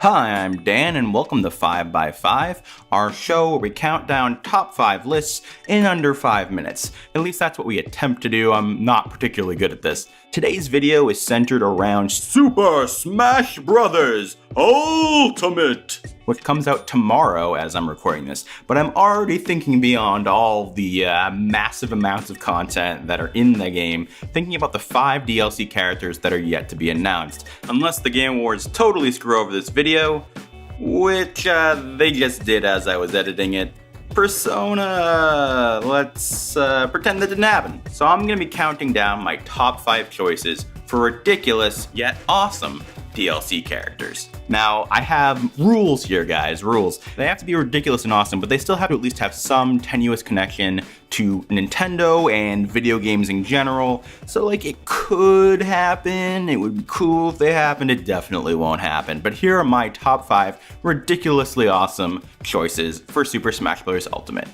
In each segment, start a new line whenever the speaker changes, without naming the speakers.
Hi, I'm Dan, and welcome to 5x5, our show where we count down top 5 lists in under 5 minutes. At least that's what we attempt to do. I'm not particularly good at this. Today's video is centered around Super Smash Bros. Ultimate, which comes out tomorrow as I'm recording this, but I'm already thinking beyond all the massive amounts of content that are in the game, thinking about the 5 DLC characters that are yet to be announced. Unless the Game Awards totally screw over this video, which they just did as I was editing it. Persona, let's pretend that didn't happen. So I'm gonna be counting down my top 5 choices for ridiculous yet awesome DLC characters. Now, I have rules here, guys, rules. They have to be ridiculous and awesome, but they still have to at least have some tenuous connection to Nintendo and video games in general. So, like, it could happen, it would be cool if they happened, it definitely won't happen. But here are my top 5 ridiculously awesome choices for Super Smash Bros. Ultimate.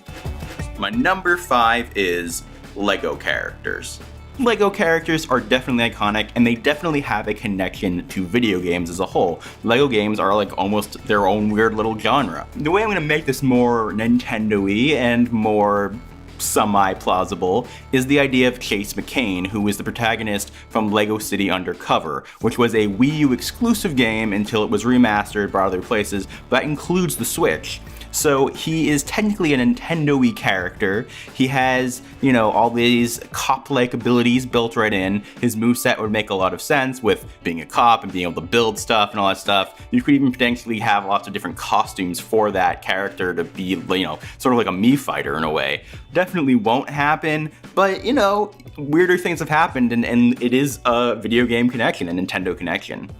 My number 5 is Lego characters. Lego characters are definitely iconic, and they definitely have a connection to video games as a whole. Lego games are like almost their own weird little genre. The way I'm gonna make this more Nintendo-y and more semi-plausible is the idea of Chase McCain, who is the protagonist from Lego City Undercover, which was a Wii U exclusive game until it was remastered by other places, but that includes the Switch. So he is technically a Nintendo-y character. He has, you know, all these cop-like abilities built right in. His moveset would make a lot of sense with being a cop and being able to build stuff and all that stuff. You could even potentially have lots of different costumes for that character to be, you know, sort of like a Mii fighter in a way. Definitely won't happen, but, you know, weirder things have happened, and it is a video game connection, a Nintendo connection.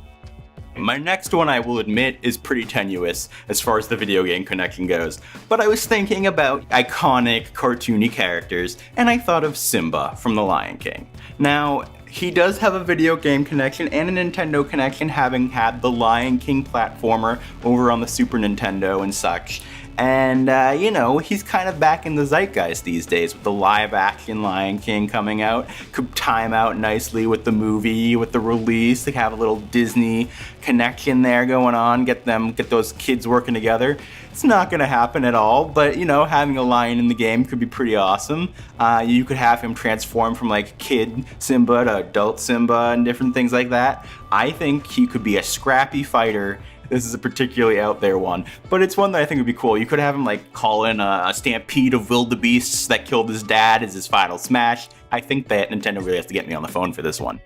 My next one, I will admit, is pretty tenuous as far as the video game connection goes, but I was thinking about iconic cartoony characters, and I thought of Simba from The Lion King. Now, he does have a video game connection and a Nintendo connection, having had the Lion King platformer over on the Super Nintendo and such. And, you know, he's kind of back in the zeitgeist these days with the live-action Lion King coming out. Could time out nicely with the movie, with the release. They have a little Disney connection there going on. Get those kids working together. It's not going to happen at all, but, you know, having a lion in the game could be pretty awesome. You could have him transform from, like, kid Simba to adult Simba and different things like that. I think he could be a scrappy fighter. This is a particularly out there one, but it's one that I think would be cool. You could have him like call in a stampede of wildebeests that killed his dad as his final smash. I think that Nintendo really has to get me on the phone for this one.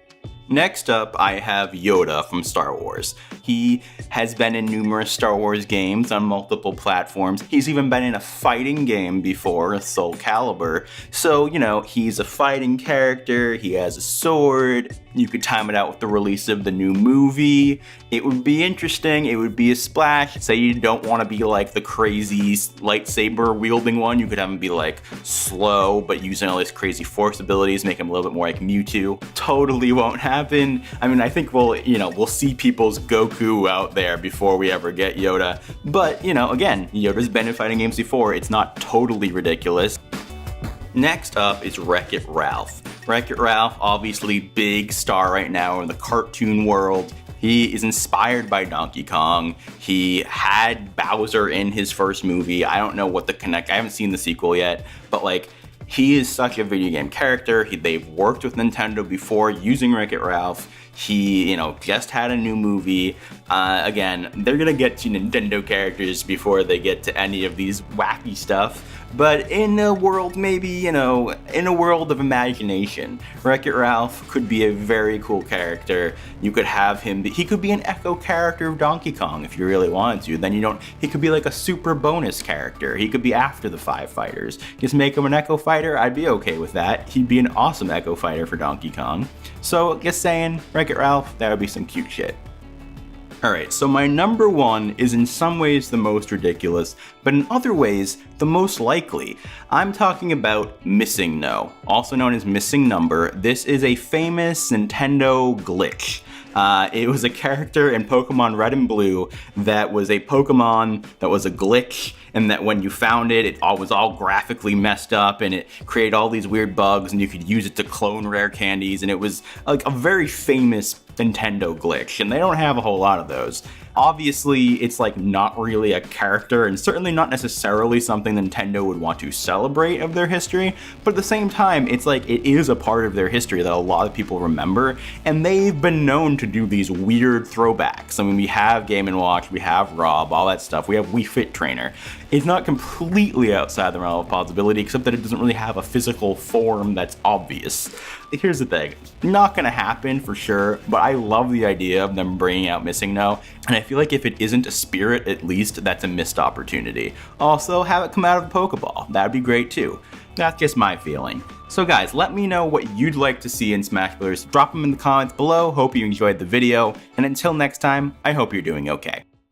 Next up, I have Yoda from Star Wars. He has been in numerous Star Wars games on multiple platforms. He's even been in a fighting game before, Soul Calibur. So, you know, he's a fighting character, he has a sword. You could time it out with the release of the new movie. It would be interesting, it would be a splash. Say you don't want to be like the crazy lightsaber wielding one, you could have him be like slow, but using all these crazy force abilities, make him a little bit more like Mewtwo. Totally won't happen. I mean, I think we'll see people's Goku out there before we ever get Yoda. But, you know, again, Yoda's been in fighting games before, it's not totally ridiculous. Next up is WreckIt Ralph. WreckIt Ralph, obviously big star right now in the cartoon world. He is inspired by Donkey Kong. He had Bowser in his first movie. I don't know what the I haven't seen the sequel yet, but like, he is such a video game character. They've worked with Nintendo before using WreckIt Ralph. He, you know, just had a new movie. Again, they're gonna get to Nintendo characters before they get to any of these wacky stuff. But in a world, maybe, you know, in a world of imagination, WreckIt Ralph could be a very cool character. You could have him he could be an echo character of Donkey Kong if you really wanted to. Then he could be like a super bonus character. He could be after the 5 fighters. Just make him an echo fighter, I'd be okay with that. He'd be an awesome echo fighter for Donkey Kong. So, just saying, WreckIt Ralph, that would be some cute shit. Alright, so my number 1 is in some ways the most ridiculous, but in other ways, the most likely. I'm talking about Missingno, also known as Missing Number. This is a famous Nintendo glitch. It was a character in Pokemon Red and Blue that was a Pokemon that was a glitch, and that when you found it, it was all graphically messed up, and it created all these weird bugs, and you could use it to clone rare candies, and it was like a very famous Nintendo glitch, and they don't have a whole lot of those. Obviously, it's like not really a character and certainly not necessarily something Nintendo would want to celebrate of their history, but at the same time, it's like it is a part of their history that a lot of people remember, and they've been known to do these weird throwbacks. I mean, we have Game & Watch, we have Rob, all that stuff, we have Wii Fit Trainer. It's not completely outside the realm of possibility, except that it doesn't really have a physical form that's obvious. Here's the thing, not gonna happen for sure, but I love the idea of them bringing out Missingno, and I feel like if it isn't a spirit, at least that's a missed opportunity. Also, have it come out of the Pokeball, that'd be great too. That's just my feeling. So guys, let me know what you'd like to see in Smash Bros. Drop them in the comments below, hope you enjoyed the video, and until next time, I hope you're doing okay.